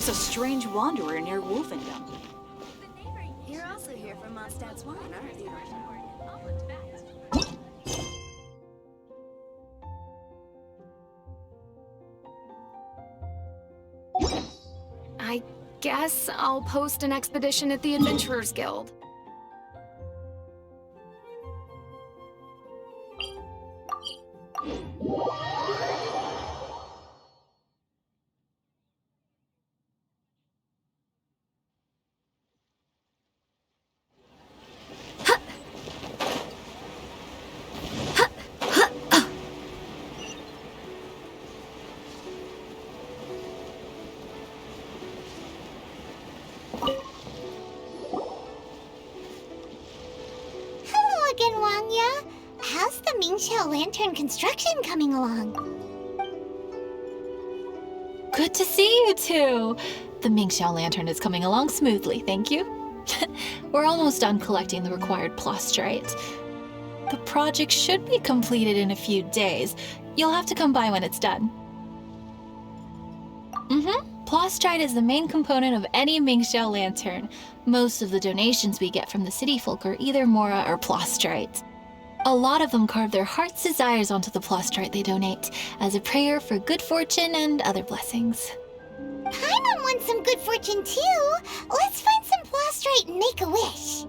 a strange wanderer near Wolfendom. You're also here from Mondstadt's wine, aren't you? I guess I'll post an expedition at the Adventurers Guild. Hello again, Wangya. How's the Mingxiao lantern construction coming along? Good to see you two. The Mingxiao lantern is coming along smoothly, thank you. We're almost done collecting the required plastrite. The project should be completed in a few days. You'll have to come by when it's done. Plastrite is the main component of any Mingxiao lantern. Most of the donations we get from the city folk are either Mora or plastrite. A lot of them carve their heart's desires onto the plastrite they donate, as a prayer for good fortune and other blessings. Paimon wants some good fortune too. Let's find some plastrite and make a wish.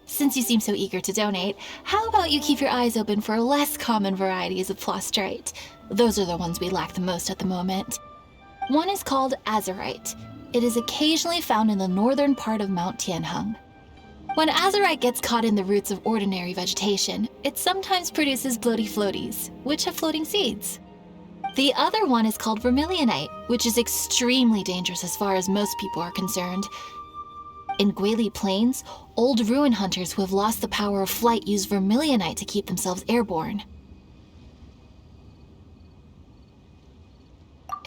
Since you seem so eager to donate, how about you keep your eyes open for less common varieties of plastrite? Those are the ones we lack the most at the moment. One is called azurite. It is occasionally found in the northern part of Mount Tianheng. When azurite gets caught in the roots of ordinary vegetation, it sometimes produces bloaty floaties, which have floating seeds. The other one is called vermilionite, which is extremely dangerous as far as most people are concerned. In Guili Plains, old ruin hunters who have lost the power of flight use vermilionite to keep themselves airborne.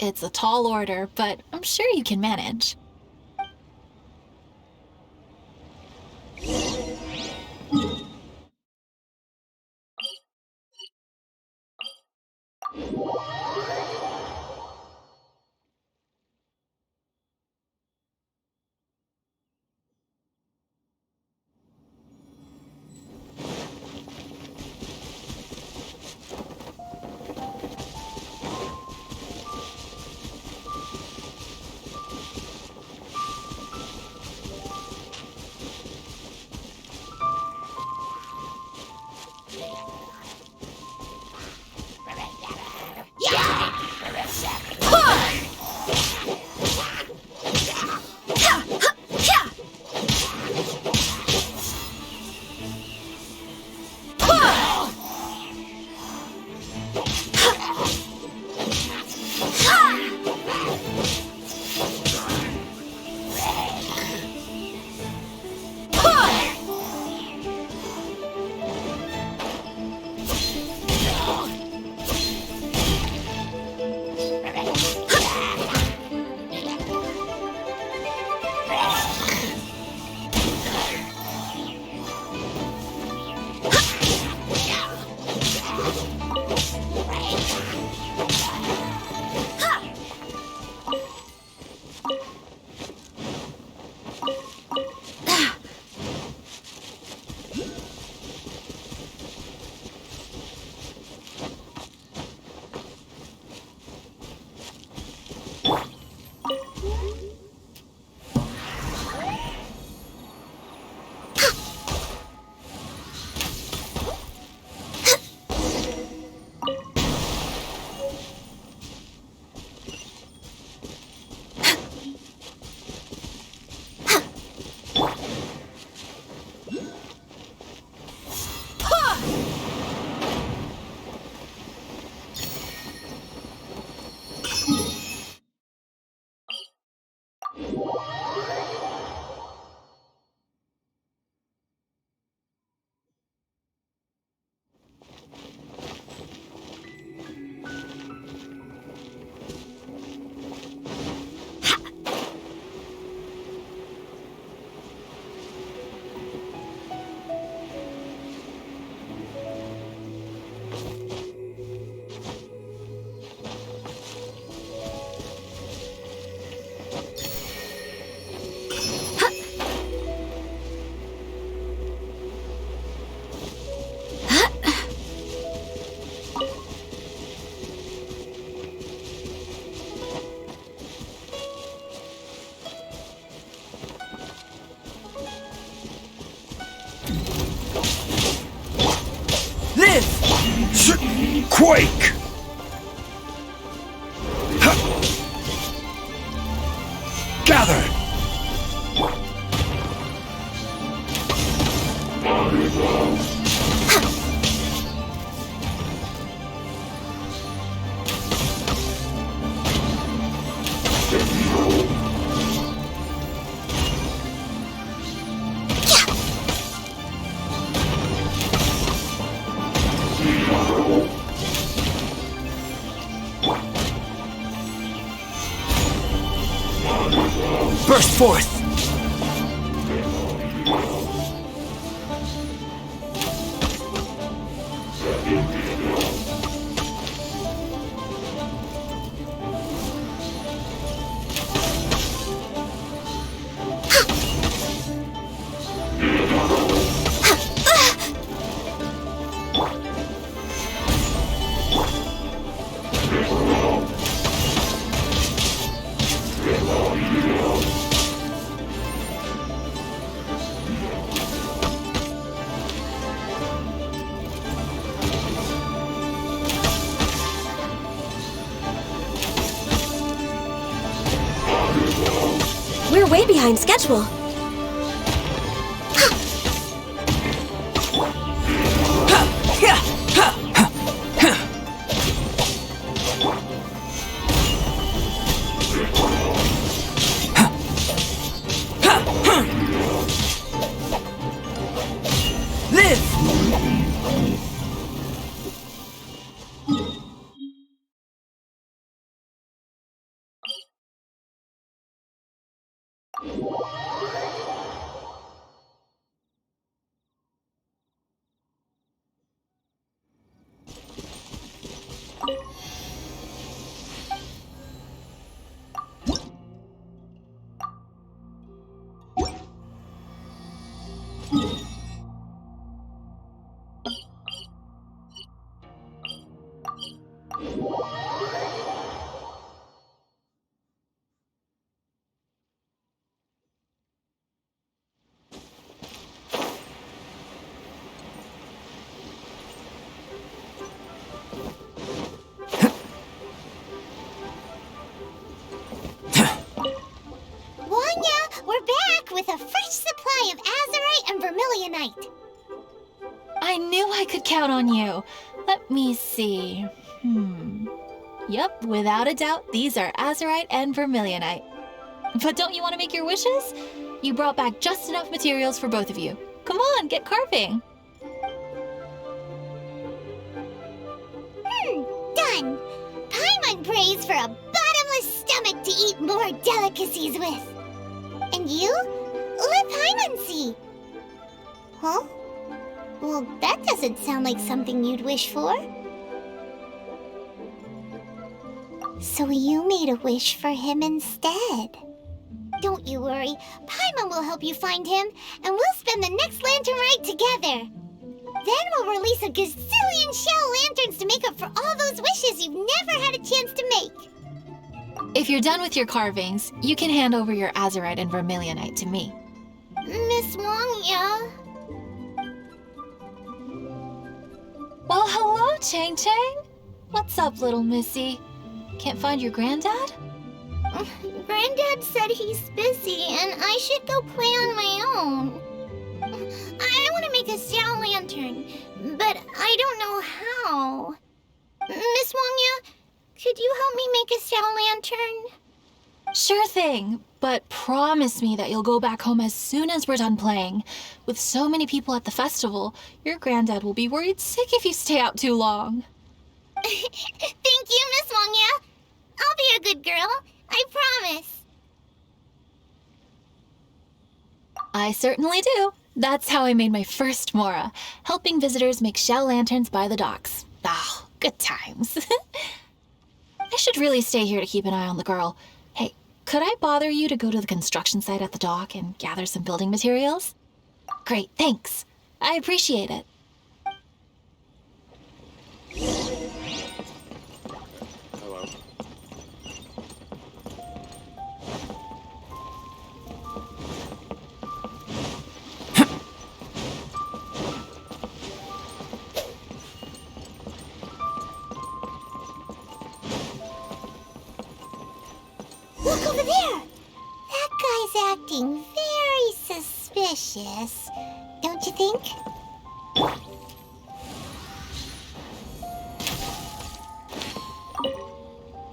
It's a tall order, but I'm sure you can manage. Quake! Gather! Burst forth! We're way behind schedule. We're back with a fresh supply of azurite and vermilionite. I knew I could count on you. Let me see. Yep, without a doubt, these are azurite and vermilionite. But don't you want to make your wishes? You brought back just enough materials for both of you. Come on, get carving. Done. Paimon prays for a bottomless stomach to eat more delicacies with. And you? Let Paimon see. Huh? Well, that doesn't sound like something you'd wish for. So you made a wish for him instead. Don't you worry. Paimon will help you find him, and we'll spend the next lantern rite together. Then we'll release a gazillion shell lanterns to make up for all those wishes you've never had a chance to make. If you're done with your carvings, you can hand over your azurite and vermilionite to me. Miss Wangya. Well, hello, Chang Chang. What's up, little missy? Can't find your granddad? Granddad said he's busy and I should go play on my own. I want to make a shell lantern, but I don't know how. Miss Wangya, could you help me make a shell lantern? Sure thing, but promise me that you'll go back home as soon as we're done playing. With so many people at the festival, your granddad will be worried sick if you stay out too long. Thank you, Miss Wangya. I'll be a good girl. I promise. I certainly do. That's how I made my first Mora, helping visitors make shell lanterns by the docks. Ah, good times. I should really stay here to keep an eye on the girl. Hey, could I bother you to go to the construction site at the dock and gather some building materials? Great, thanks. I appreciate it. Hello. over there! That guy's acting very suspicious, don't you think?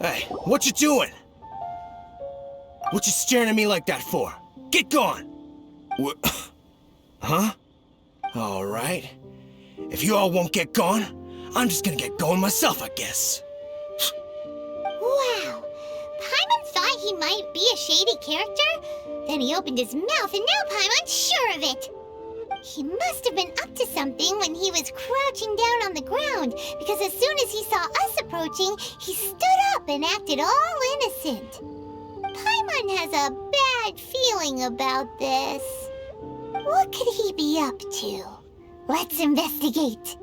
Hey, what you doing? What you staring at me like that for? Get gone! What? Huh? All right. If you all won't get gone, I'm just gonna get going myself, I guess. Wow! Paimon thought he might be a shady character? Then he opened his mouth and now Paimon's sure of it! He must have been up to something when he was crouching down on the ground, because as soon as he saw us approaching, he stood up and acted all innocent. Paimon has a bad feeling about this. What could he be up to? Let's investigate.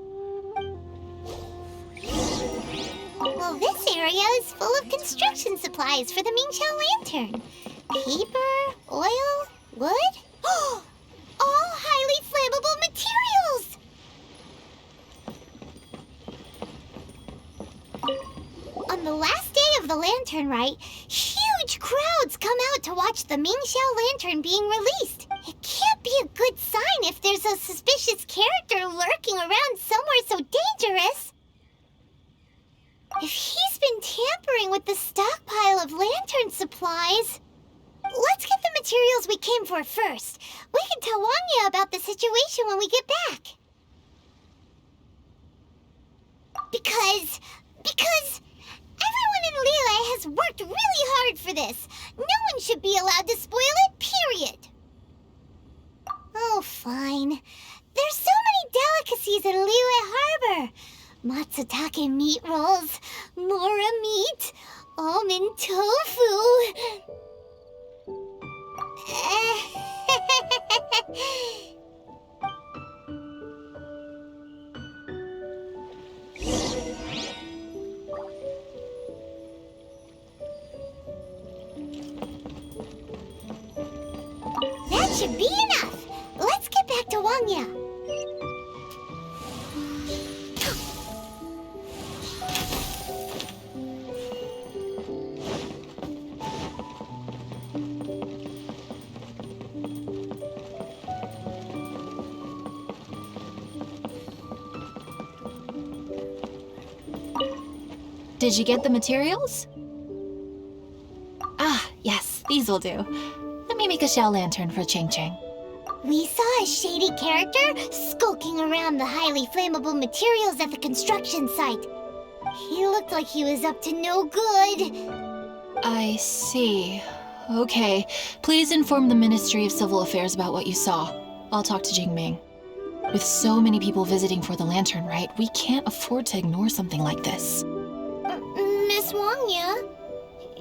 Well, this area is full of construction supplies for the Mingqiao lantern. Paper, oil, wood. All highly flammable materials! On the last day of the lantern rite, huge crowds come out to watch the Mingqiao lantern being released. It can't be a good sign if there's a suspicious character lurking around somewhere so dangerous. If he's been tampering with the stockpile of lantern supplies... Let's get the materials we came for first. We can tell Wangya about the situation when we get back. Because everyone in Liyue has worked really hard for this. No one should be allowed to spoil it, period. Oh, fine. There's so many delicacies at Liyue Harbor. Matsutake meat rolls, mora meat, almond tofu... That should be enough. Let's get back to Wangya. Did you get the materials? Ah, yes, these will do. Let me make a shell lantern for Ching Ching. We saw a shady character skulking around the highly flammable materials at the construction site. He looked like he was up to no good. I see. Okay, please inform the Ministry of Civil Affairs about what you saw. I'll talk to Jingming. With so many people visiting for the lantern rite, we can't afford to ignore something like this. Miss Wangya,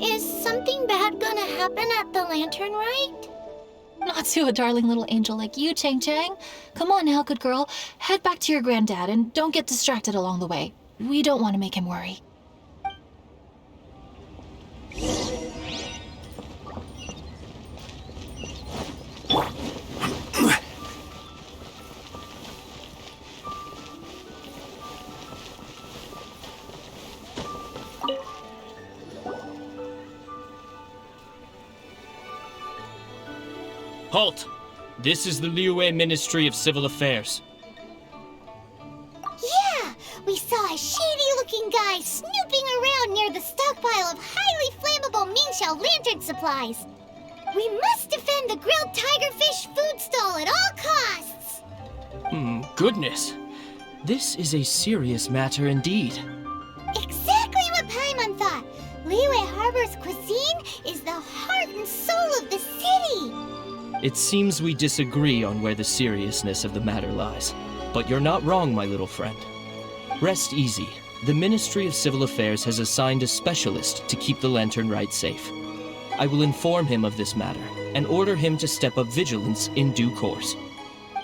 is something bad gonna happen at the lantern rite? Not to a darling little angel like you, Chang Chang. Come on now, good girl. Head back to your granddad and don't get distracted along the way. We don't want to make him worry. Halt! This is the Liyue Ministry of Civil Affairs. Yeah! We saw a shady-looking guy snooping around near the stockpile of highly flammable Mingqiao lantern supplies. We must defend the grilled tigerfish food stall at all costs! Goodness. This is a serious matter indeed. Exactly what Paimon thought! Liyue Harbor's cuisine is the heart and soul of the city! It seems we disagree on where the seriousness of the matter lies. But you're not wrong, my little friend. Rest easy. The Ministry of Civil Affairs has assigned a specialist to keep the lantern rite safe. I will inform him of this matter and order him to step up vigilance in due course.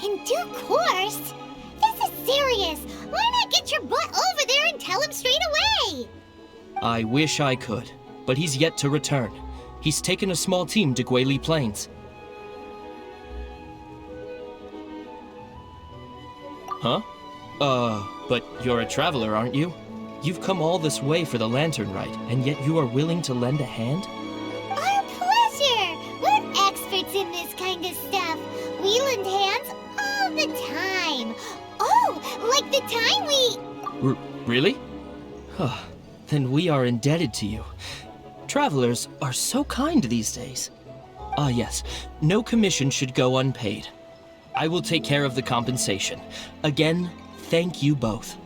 In due course? This is serious! Why not get your butt over there and tell him straight away? I wish I could, but he's yet to return. He's taken a small team to Guili Plains. Huh? But you're a traveler, aren't you? You've come all this way for the lantern rite, and yet you are willing to lend a hand? Our the time we... Really? Huh. Then we are indebted to you. Travelers are so kind these days. Ah, yes. No commission should go unpaid. I will take care of the compensation. Again, thank you both.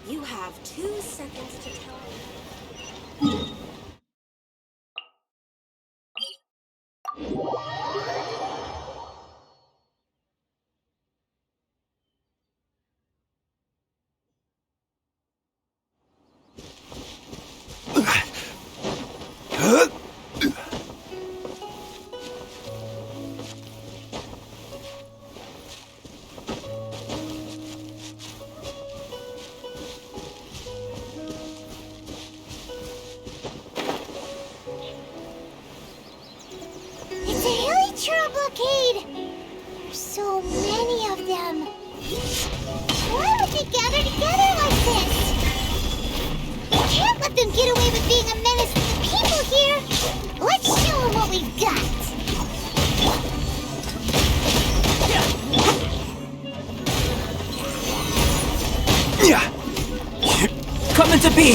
You have 2 seconds to tell me. It's a hilly blockade! There's so many of them. Why would they gather together like this? We can't let them get away with being a menace to the people here. Let's show them what we've got. Coming to be!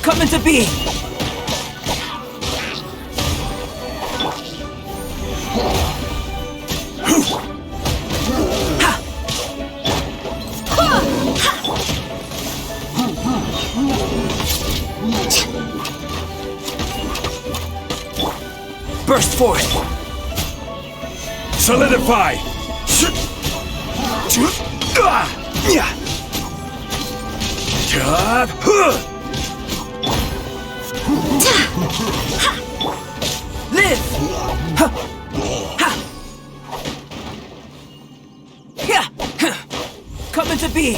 Coming to be! Burst forth! Solidify! Live! Coming to be!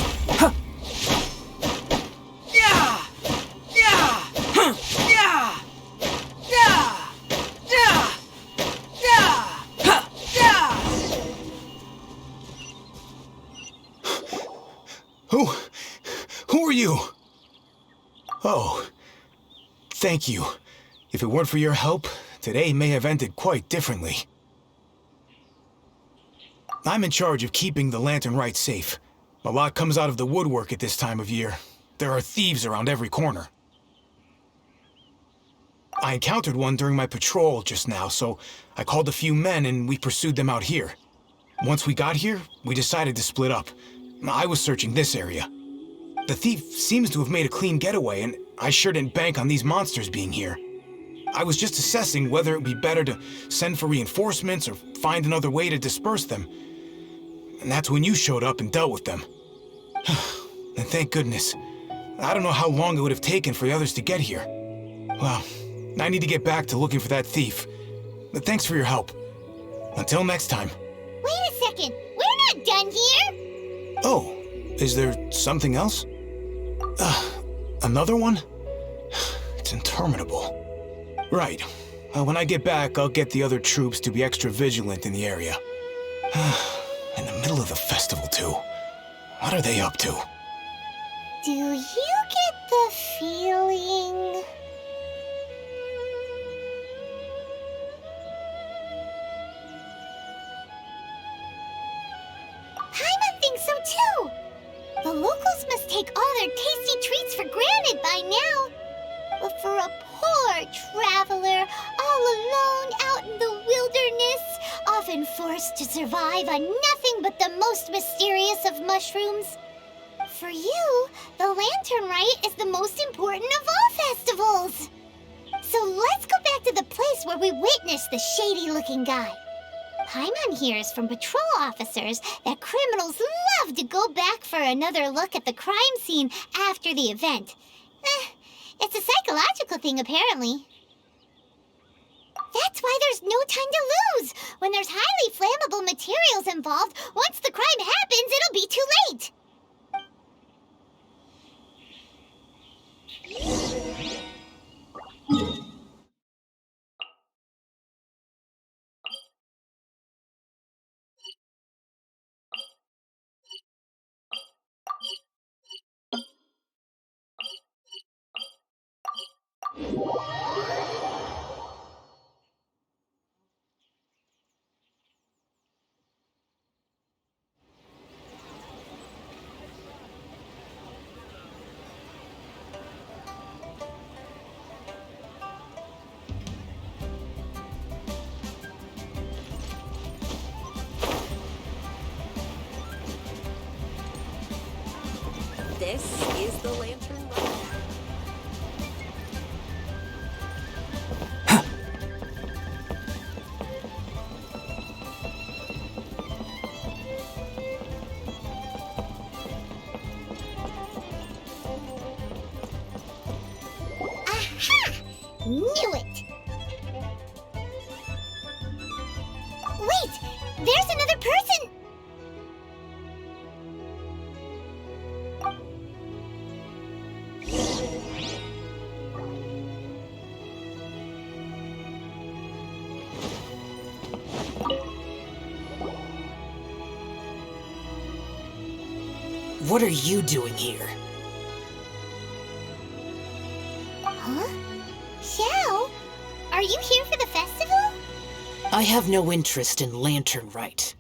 Who are you? Oh, thank you. If it weren't for your help, today may have ended quite differently. I'm in charge of keeping the Lantern Rite safe. A lot comes out of the woodwork at this time of year. There are thieves around every corner. I encountered one during my patrol just now, so I called a few men and we pursued them out here. Once we got here, we decided to split up. I was searching this area. The thief seems to have made a clean getaway, and I sure didn't bank on these monsters being here. I was just assessing whether it would be better to send for reinforcements or find another way to disperse them. And that's when you showed up and dealt with them. And thank goodness. I don't know how long it would have taken for the others to get here. Well, I need to get back to looking for that thief. But thanks for your help. Until next time. Wait a second. We're not done here. Oh, is there something else? Another one? It's interminable. Right. When I get back, I'll get the other troops to be extra vigilant in the area. In the middle of the festival, too. What are they up to? Do you get the feeling... Paimon thinks so too! The locals must take all their tasty treats for granted by now. But for a poor traveler, all alone out in the wilderness, often forced to survive on nothing but the most mysterious of mushrooms. For you, the Lantern Rite is the most important of all festivals. So let's go back to the place where we witnessed the shady-looking guy. Paimon hears from patrol officers that criminals love to go back for another look at the crime scene after the event. It's a psychological thing, apparently. That's why there's no time to lose. When there's highly flammable materials involved, once the crime happens, it'll be too late. This is the lantern ride. Aha! Knew it! Wait! There's another person! What are you doing here? Huh? Xiao? Are you here for the festival? I have no interest in lantern rite.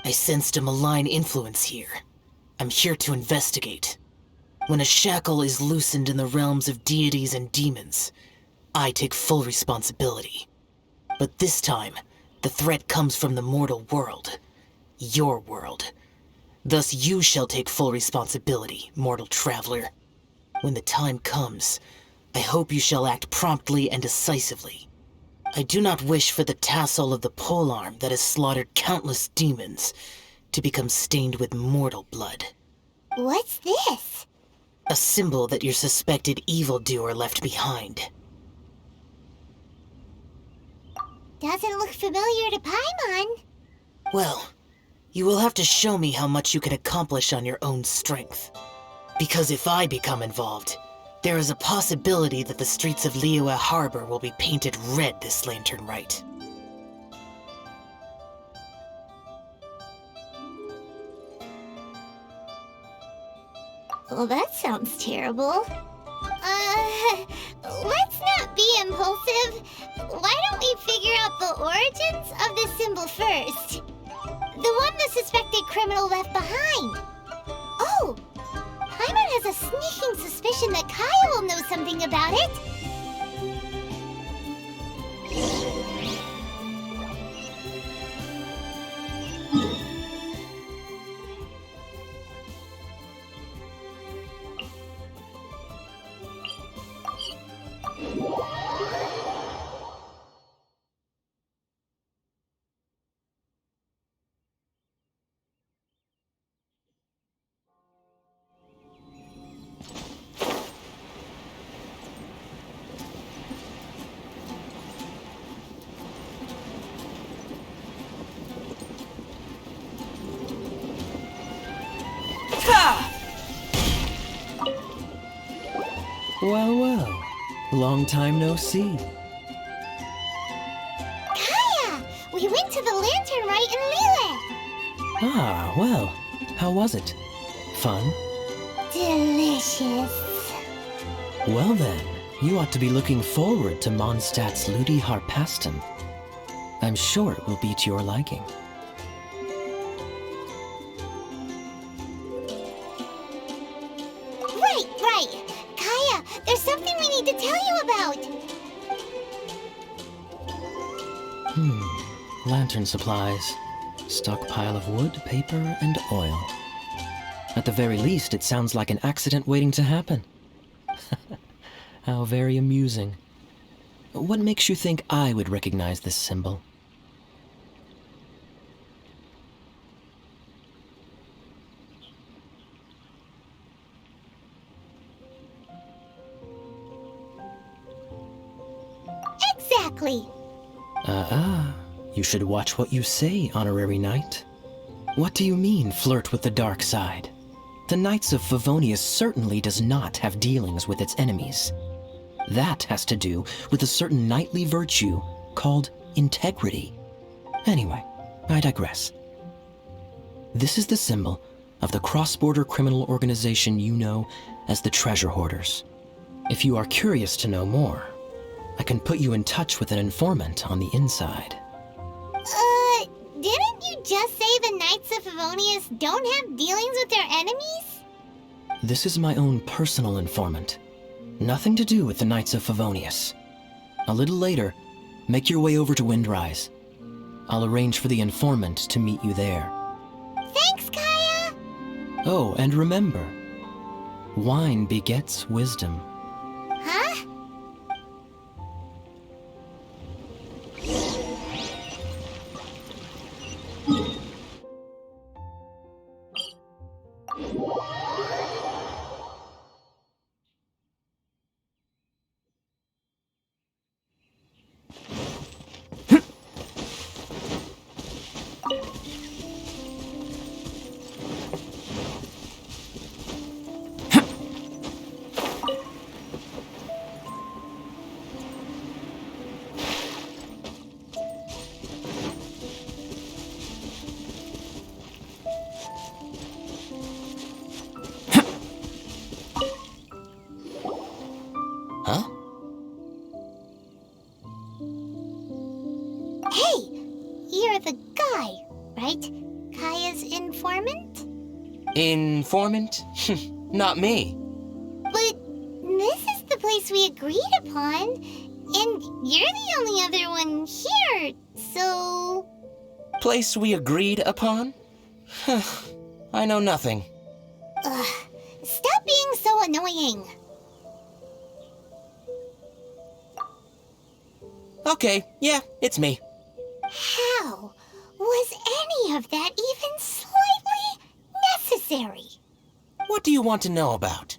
I sensed a malign influence here. I'm here to investigate. When a shackle is loosened in the realms of deities and demons, I take full responsibility. But this time, the threat comes from the mortal world. Your world. Thus you shall take full responsibility, mortal traveler. When the time comes, I hope you shall act promptly and decisively. I do not wish for the tassel of the polearm that has slaughtered countless demons to become stained with mortal blood. What's this? A symbol that your suspected evildoer left behind. Doesn't look familiar to Paimon. Well, you will have to show me how much you can accomplish on your own strength. Because if I become involved, there is a possibility that the streets of Liyue Harbor will be painted red this lantern rite. Well, that sounds terrible. Let's not be impulsive. Why don't we figure out the origins of the symbol first? The one the suspected criminal left behind. Oh! Paimon has a sneaking suspicion that Kaya will know something about it. Well, well. Long time no see. Kaya! We went to the lantern rite in Liyue. Ah, well. How was it? Fun? Delicious. Well then, you ought to be looking forward to Mondstadt's Ludi Harpastum. I'm sure it will be to your liking. Right. Kaya, there's something we need to tell you about. Lantern supplies. Stockpile of wood, paper, and oil. At the very least, it sounds like an accident waiting to happen. How very amusing. What makes you think I would recognize this symbol? Exactly. You should watch what you say, honorary knight. What do you mean, flirt with the dark side? The Knights of Favonius certainly does not have dealings with its enemies. That has to do with a certain knightly virtue called integrity. Anyway, I digress. This is the symbol of the cross-border criminal organization you know as the Treasure Hoarders. If you are curious to know more, I can put you in touch with an informant on the inside. Didn't you just say the Knights of Favonius don't have dealings with their enemies? This is my own personal informant. Nothing to do with the Knights of Favonius. A little later, make your way over to Windrise. I'll arrange for the informant to meet you there. Thanks, Kaya! Oh, and remember, wine begets wisdom. Huh? Huh? Hey, you're the guy, right? Kaya's informant? Informant? Not me. But this is the place we agreed upon, and you're the only other one here, so... Place we agreed upon? I know nothing. Ugh, stop being so annoying. Okay, yeah, it's me. How was any of that even slightly necessary? What do you want to know about?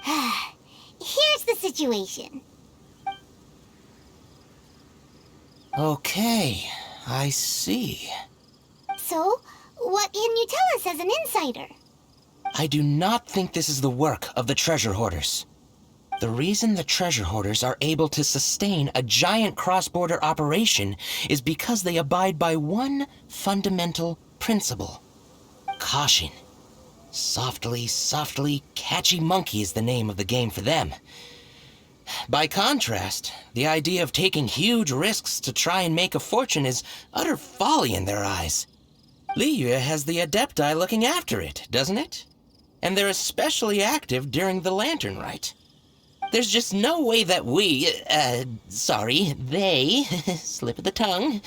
Here's the situation. Okay, I see. So, what can you tell us as an insider? I do not think this is the work of the treasure hoarders. The reason the treasure hoarders are able to sustain a giant cross-border operation is because they abide by one fundamental principle. Caution. Softly, softly, catchy monkey is the name of the game for them. By contrast, the idea of taking huge risks to try and make a fortune is utter folly in their eyes. Liyue has the Adepti looking after it, doesn't it? And they're especially active during the Lantern Rite. There's just no way that they, slip of the tongue,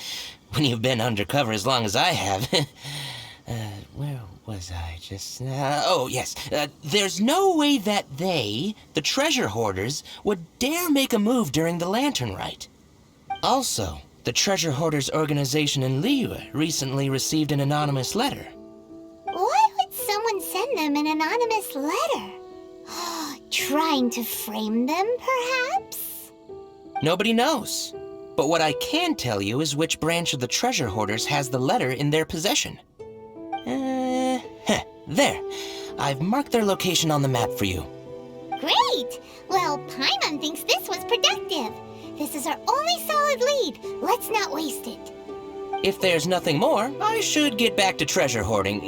when you've been undercover as long as I have. Where was I just now? Oh, yes. There's no way that they, the treasure hoarders, would dare make a move during the Lantern Rite. Also, the treasure hoarders organization in Liyue recently received an anonymous letter. Why would someone send them an anonymous letter? Trying to frame them, perhaps? Nobody knows. But what I can tell you is which branch of the treasure hoarders has the letter in their possession. There. I've marked their location on the map for you. Great! Well, Paimon thinks this was productive. This is our only solid lead. Let's not waste it. If there's nothing more, I should get back to treasure hoarding.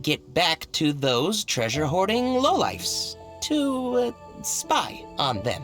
Get back to those treasure hoarding lowlifes. To, spy on them.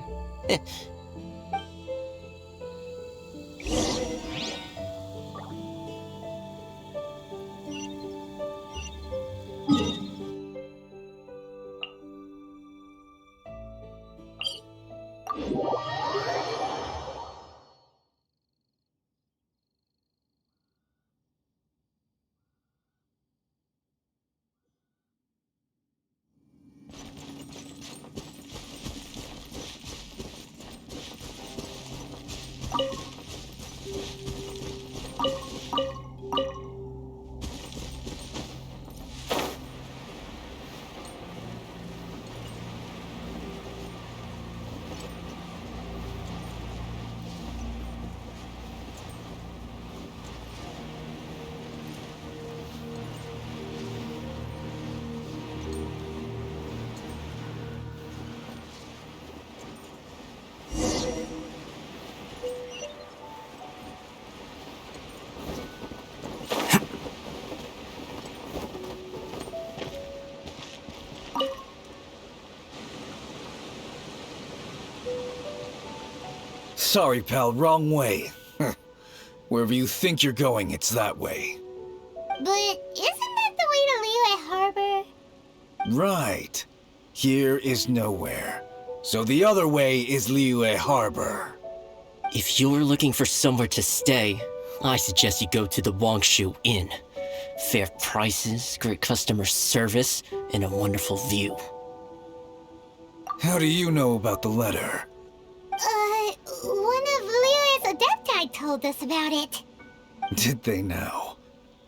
Sorry, pal, wrong way. Wherever you think you're going, it's that way. But isn't that the way to Liyue Harbor? Right. Here is nowhere. So the other way is Liyue Harbor. If you're looking for somewhere to stay, I suggest you go to the Wangshu Inn. Fair prices, great customer service, and a wonderful view. How do you know about the letter? One of Liyue's Adepti told us about it. Did they now?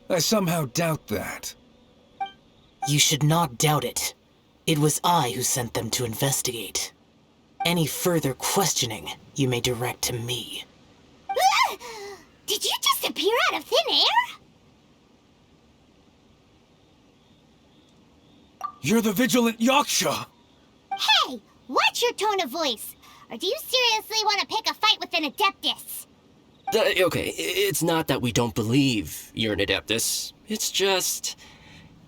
I somehow doubt that. You should not doubt it. It was I who sent them to investigate. Any further questioning you may direct to me. Did you just appear out of thin air? You're the vigilant Yaksha! Hey, watch your tone of voice. Or do you seriously want to pick a fight with an Adeptus? Okay, it's not that we don't believe you're an Adeptus. It's just...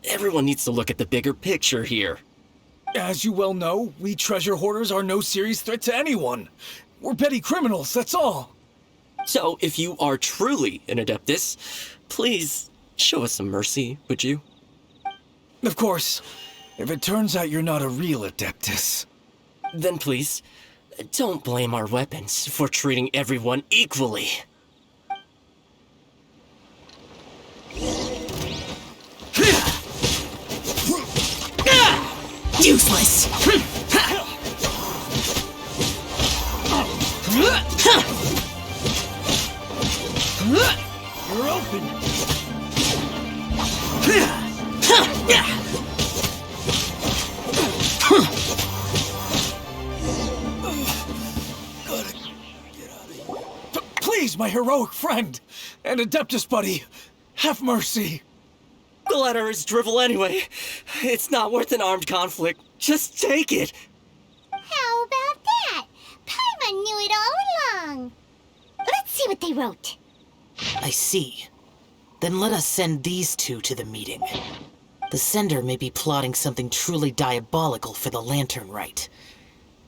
everyone needs to look at the bigger picture here. As you well know, we treasure hoarders are no serious threat to anyone. We're petty criminals, that's all. So, if you are truly an Adeptus, please show us some mercy, would you? Of course. If it turns out you're not a real Adeptus. Then please, don't blame our weapons for treating everyone equally. Useless! You're open! Please, my heroic friend and Adeptus buddy, have mercy. The letter is drivel anyway. It's not worth an armed conflict. Just take it. How about that? Paimon knew it all along. Let's see what they wrote. I see. Then let us send these two to the meeting. The sender may be plotting something truly diabolical for the Lantern Rite.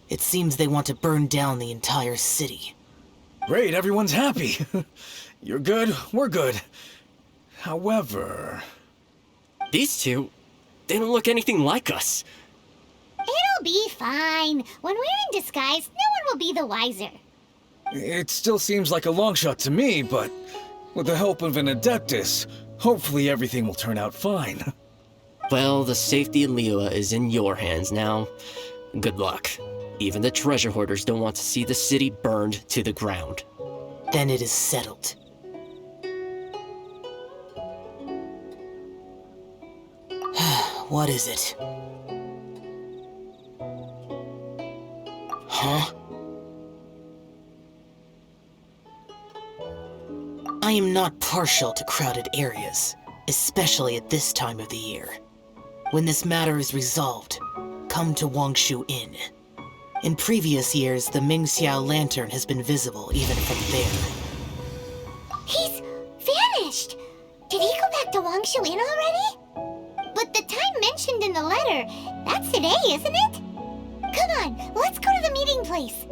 It seems they want to burn down the entire city. Great, everyone's happy. You're good, we're good. However... These two, they don't look anything like us. It'll be fine. When we're in disguise, no one will be the wiser. It still seems like a long shot to me, but with the help of an Adeptus, hopefully everything will turn out fine. Well, the safety of Liyue is in your hands now. Good luck. Even the treasure hoarders don't want to see the city burned to the ground. Then it is settled. What is it? Huh? I am not partial to crowded areas, especially at this time of the year. When this matter is resolved, come to Wangshu Inn. In previous years, the Mingxiao lantern has been visible even from there. He's vanished! Did he go back to Wangshu Inn already? But the time mentioned in the letter, that's today, isn't it? Come on, let's go to the meeting place.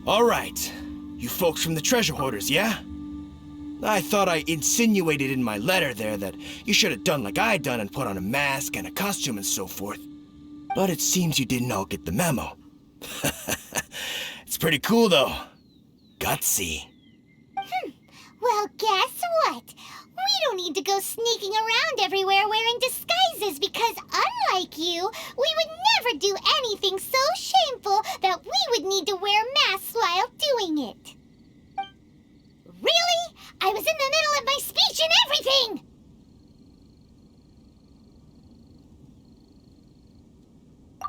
All right. You folks from the treasure hoarders, yeah? I thought I insinuated in my letter there that you should have done like I done and put on a mask and a costume and so forth. But it seems you didn't all get the memo. It's pretty cool, though. Gutsy. Well, guess what? We don't need to go sneaking around everywhere wearing disguises because, unlike you, we would never do anything so shameful that we would need to wear masks while doing it. Really? I was in the middle of my speech and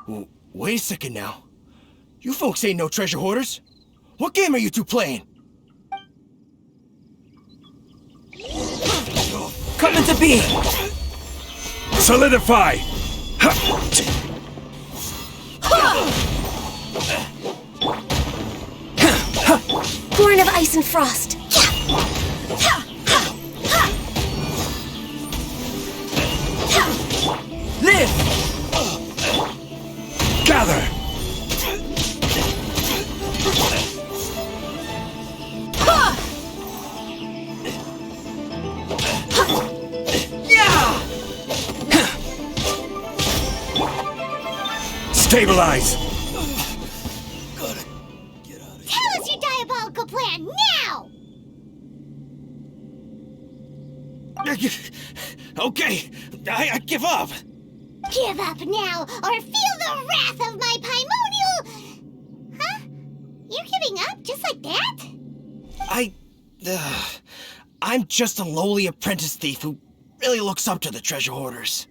everything! Wait a second now. You folks ain't no treasure hoarders. What game are you two playing? Come into being! Solidify! Born of ice and frost. Live! Gather! Stabilize! Tell us your diabolical plan now! Okay, I give up. Give up now, or feel the wrath of my Paimonial... Huh? You're giving up just like that? I'm just a lowly apprentice thief who really looks up to the treasure hoarders.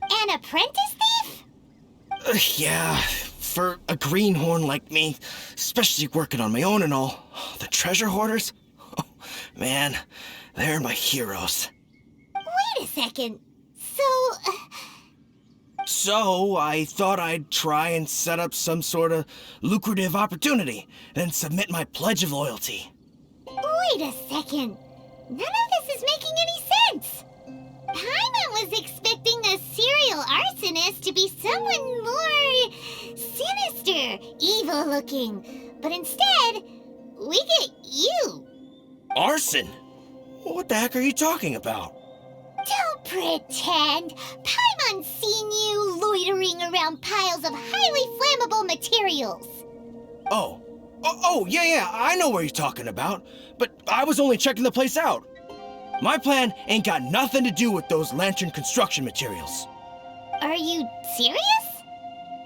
An apprentice thief? Yeah, for a greenhorn like me, especially working on my own and all, the treasure hoarders? Oh, man, they're my heroes. Wait a second. So, I thought I'd try and set up some sort of lucrative opportunity, then submit my pledge of loyalty. Wait a second. None of this is making any sense. Paimon was expecting a serial arsonist to be someone more sinister, evil-looking. But instead, we get you. Arson? What the heck are you talking about? Don't pretend. Paimon's seen you loitering around piles of highly flammable materials. Oh, yeah, I know what you're talking about. But I was only checking the place out. My plan ain't got nothing to do with those lantern construction materials. Are you serious?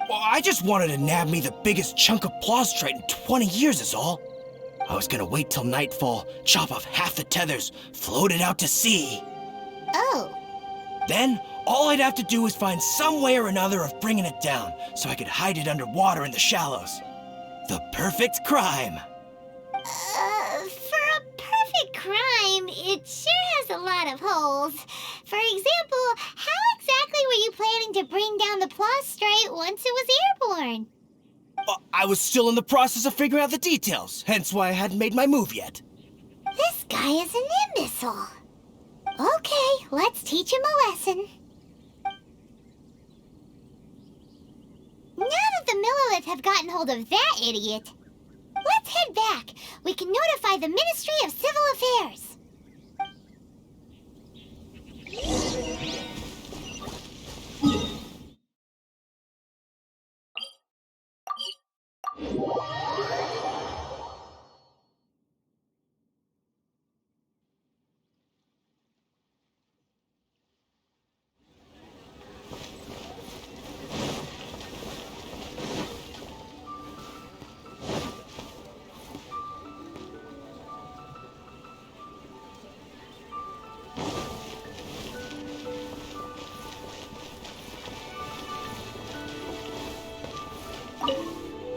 Well, I just wanted to nab me the biggest chunk of plaustrite in 20 years is all. I was gonna wait till nightfall, chop off half the tethers, float it out to sea. Oh. Then, all I'd have to do is find some way or another of bringing it down, so I could hide it underwater in the shallows. The perfect crime. For a perfect crime, it sure has a lot of holes. For example, how exactly were you planning to bring down the plaustrite once it was airborne? I was still in the process of figuring out the details, hence why I hadn't made my move yet. This guy is an imbecile. Okay, let's teach him a lesson. Now that the Millilith have gotten hold of that idiot, let's head back. We can notify the Ministry of Civil Affairs.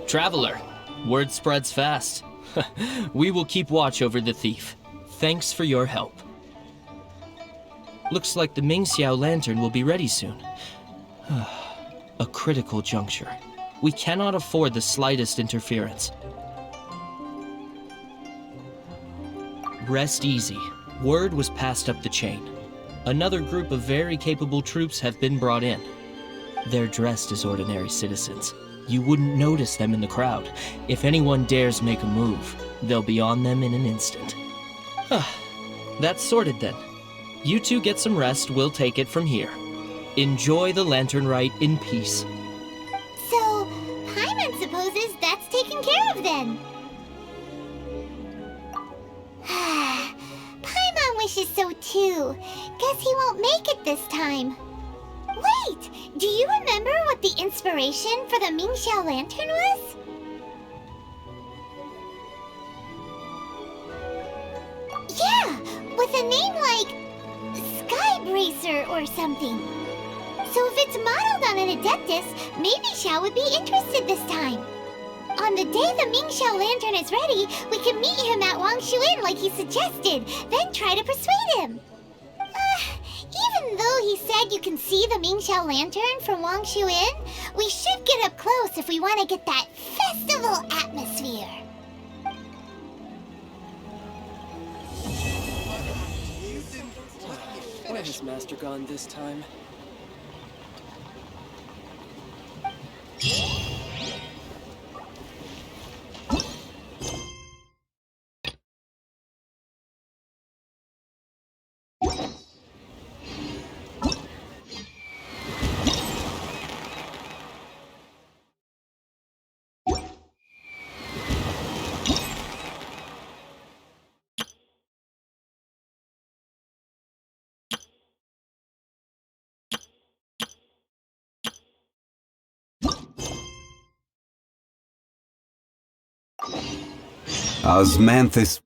Traveler, word spreads fast. We will keep watch over the thief. Thanks for your help. Looks like the Mingxiao lantern will be ready soon. A critical juncture. We cannot afford the slightest interference. Rest easy. Word was passed up the chain. Another group of very capable troops have been brought in. They're dressed as ordinary citizens. You wouldn't notice them in the crowd. If anyone dares make a move, they'll be on them in an instant. That's sorted then. You two get some rest, we'll take it from here. Enjoy the lantern rite in peace. So, Paimon supposes that's taken care of then. Paimon wishes so too. Guess he won't make it this time. Wait! Do you remember what the inspiration for the Mingxiao lantern was? Yeah! With a name like Sky Bracer or something. So if it's modeled on an Adeptus, maybe Xiao would be interested this time. On the day the Mingxiao lantern is ready, we can meet him at Wangshu Inn like he suggested, then try to persuade him. Even though he said you can see the Mingxiao lantern from Wangshu Inn, we should get up close if we want to get that festival atmosphere. Where has Master gone this time? Osmanthus.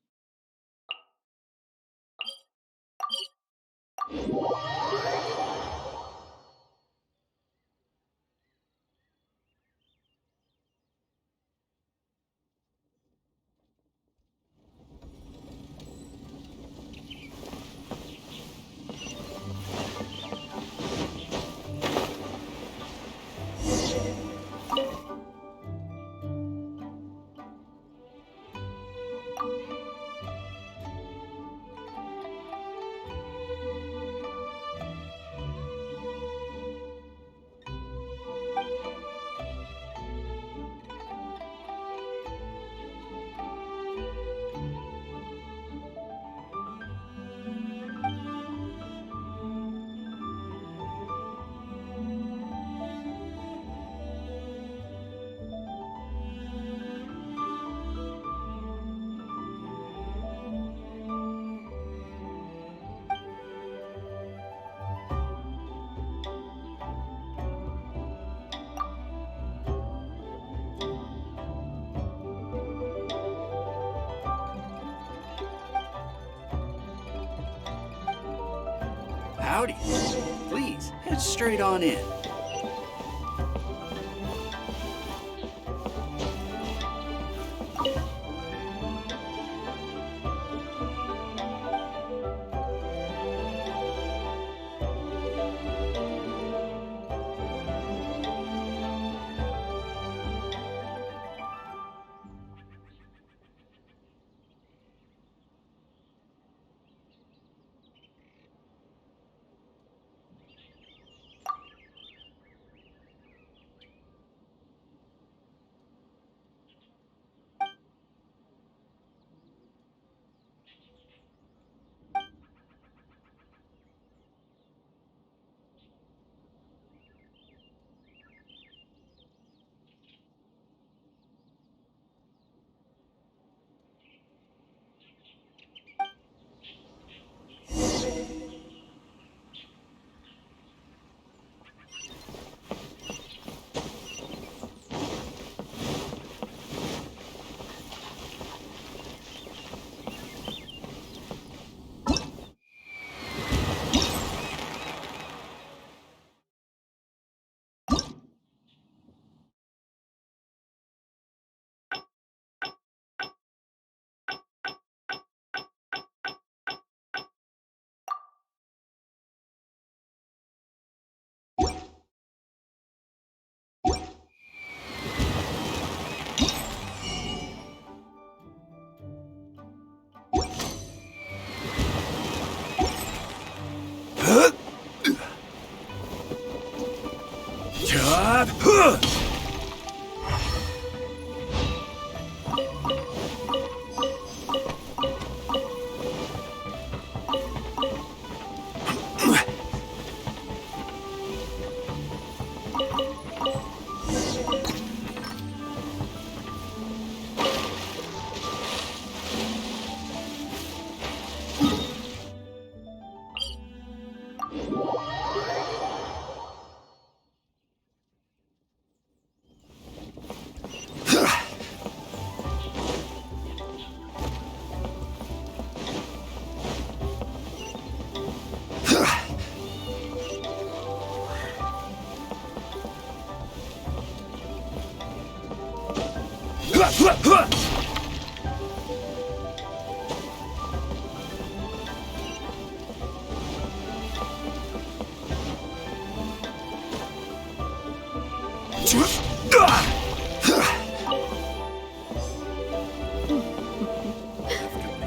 Howdy. Please, head straight on in.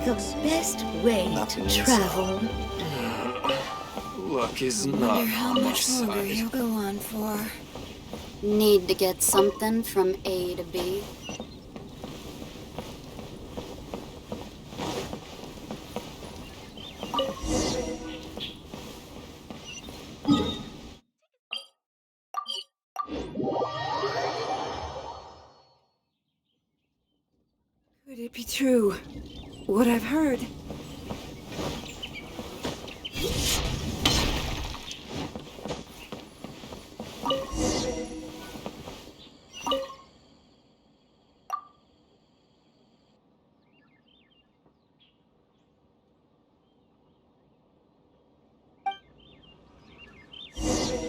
The best way to travel. Luck is I not wonder how on my much longer side. he'll go on for. Need to get something from A to B. Could it be true? What I've heard?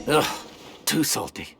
Ugh, too salty.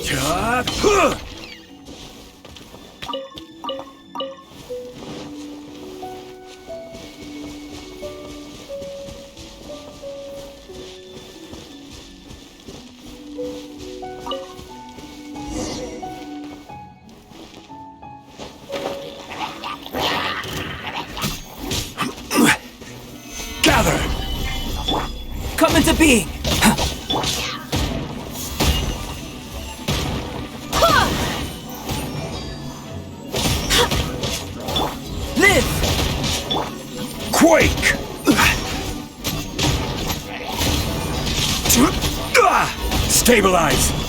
Gather! Come into being! Live! Quake! Stabilize!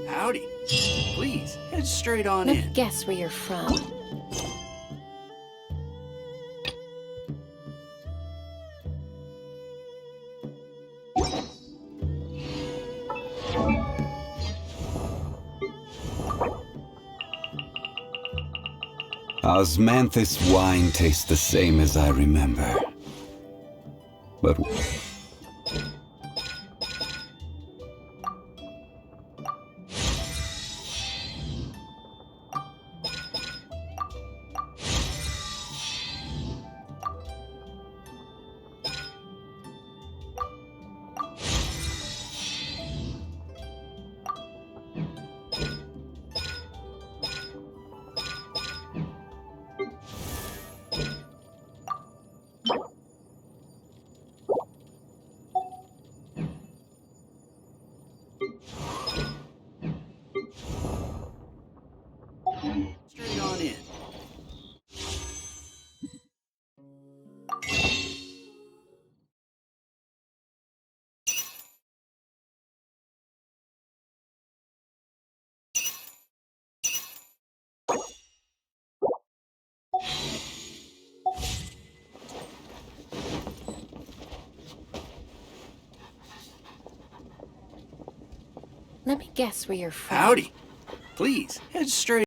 Howdy. Please, head straight on Let in. me guess where you're from. Osmanthus wine tastes the same as I remember. But... Let me guess where you're from. Howdy. Please, head straight.